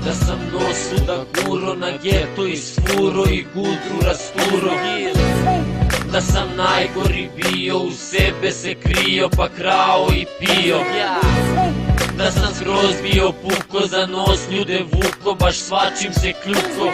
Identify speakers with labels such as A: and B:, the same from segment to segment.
A: Da sam nos da guro na geto isfuro i gudru rasturo. Da sam najgori bio, u sebe se krio pa krao i pio. Da sam skroz bio puko, za nos ljude vuko, baš svačim se kljuko.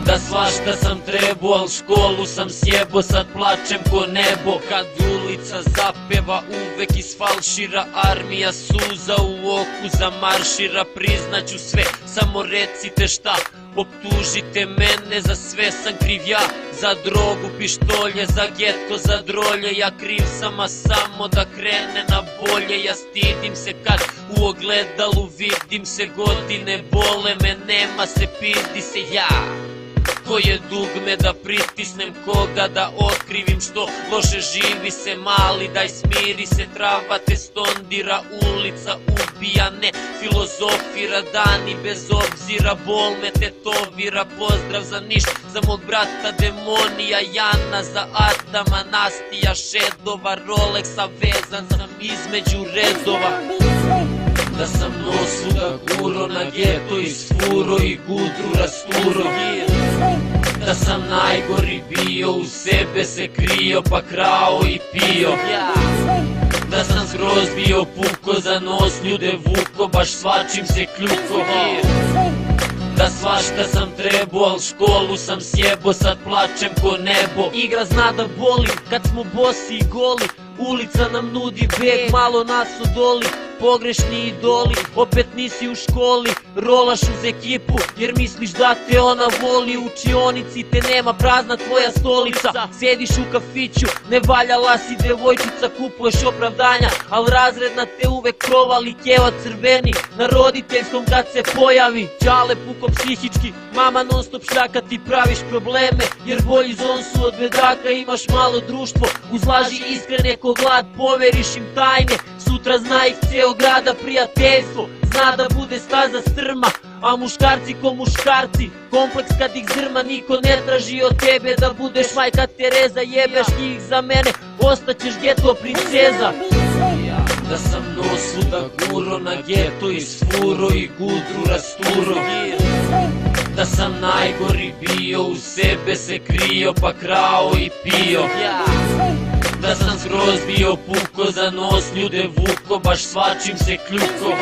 A: Da svašta sam trebao, al školu sam sjebo, sad plačem ko nebo. Kad ulica zapeva, uvek isfalšira, armija suza u oku zamaršira. Priznaću sve, samo recite šta, optužite mene, za sve sam kriv ja. Za drogu, pištolje, za geto, za drolje, ja kriv sam, a samo da krene na bolje. Ja stidim se kad u ogledalu vidim se, godine bole me, nema se, pizdi se ja. Koje dugme da pritisnem, koga da otkrivim, što loše živi se, mali daj smiri se, trava te stondira, ulica ubija, ne filozofira, dani bez obzira, bol me tetovira. Pozdrav za Niš, za mog brata demonija, Jana, za Adama, Nastija, Šedova, Rolexa, vezan sam između redova. Da sam nos da guro na geto isfuro i gudru rasturo. Da sam najgori bio, u sebe se krio pa krao i pio. Da sam skroz bio puko, za nos ljude vuko, baš svačim se kljuko. Da svašta sam trebao, al školu sam sjebo, sad plačem ko nebo. Igra zna da boli, kad smo bosi i goli, ulica nam nudi beg, malo nas odoli. Pogrešni idoli, opet nisi u školi, rolaš uz ekipu jer misliš da te ona voli. U učionici te nema, prazna tvoja stolica, sediš u kafiću, ne valjala si devojčica, kupuješ opravdanja, al razredna te uvek provali, keva crveni na roditeljskom kad se pojavi. Čale puko psihički, mama non stop šljaka, ti praviš probleme jer bolji zon su od bedaka. Imaš malo društvo, uz laži iskrene ko glad, poveriš im tajne, sutra zna ih ceo grada. Prijateljstvo zna da bude staza strma, a muškarci ko muškarci, kompleks kad ih zrma. Niko ne traži od tebe da budeš majka Tereza, jebeš njih za mene, ostaćeš geto princeza. Da sam nos da guro na geto isfuro i gudru rasturo. Da sam najgori bio, u sebe se krio pa krao i pio. Da sam skroz bio puko, za nos ljude vuko, baš svačim se kljuko.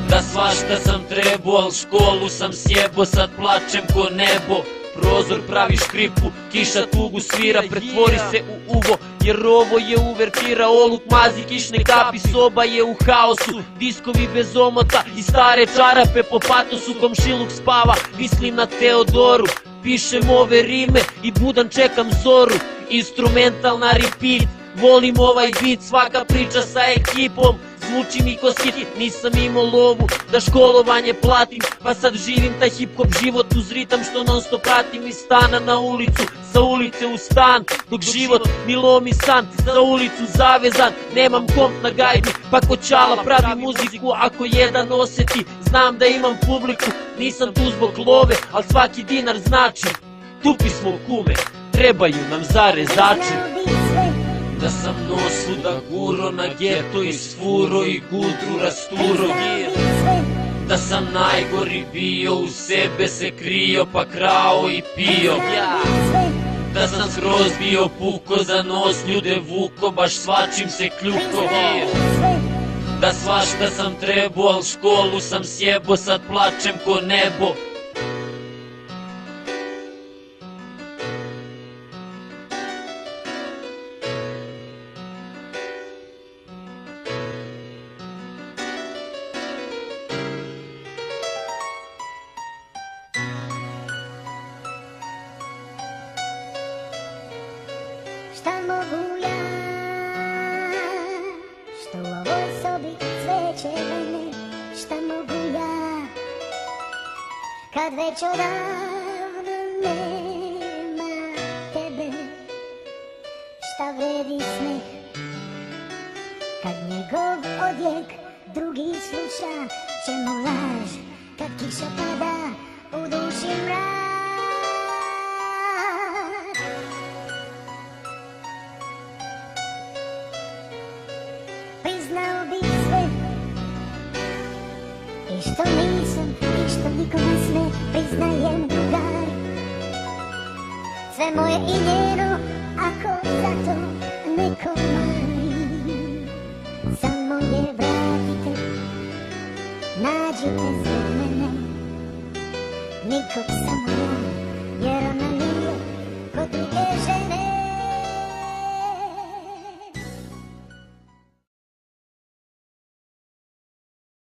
A: Da svašta sam trebao, al školu sam sjebo, sad plačem ko nebo. Prozor pravi škripu, kiša tugu svira, pretvori se u uvo, jer ovo je uvertira. Oluk mazi kišne kapi, soba je u haosu, diskovi bez omota i stare čarape po patosu. Komšiluk spava, mislim na Teodoru, pišem ove rime i budan čekam zoru. Instrumental na repeat, volim ovaj beat, svaka priča sa ekipom zvuči mi ko hit. Nisam imao lovu da školovanje platim, pa sad živim taj hip hop život uz ritam što non stop pratim. Iz stana na ulicu, sa ulice u stan, dok život mi lomi san, za ulicu zavezan. Nemam komp na gajbi, pa ko Čala pravi muziku, ako jedan oseti, znam da imam publiku. Nisam tu zbog love, al svaki dinar znači, tupi smo kume, trebaju nam zarezači. Da sam nos da guro na geto isfuro i gudru rasturo. Da sam najgori bio, u sebe se krio pa krao i pio. Da sam skroz bio puko, za nos ljude vuko, baš svačim se kljuko. Da svašta sam trebao, al školu sam sjebo, sad plačem ko nebo.
B: Šta mogu ja, što u ovoj sobi cveće mene? Šta mogu ja, kad već odavno nema tebe? Šta vredi smeh, kad njegov odjek drugi sluša? Čemu laž, kad kiša pada u duši mrak? Priznao bih sve i što nisam i što niko ne sme, priznajem drugari. Sve moje i njeno, ako za to neko mari. Samo je vratite, nađite zbog mene, nikog samo ja, jer ona nije kod druge žene.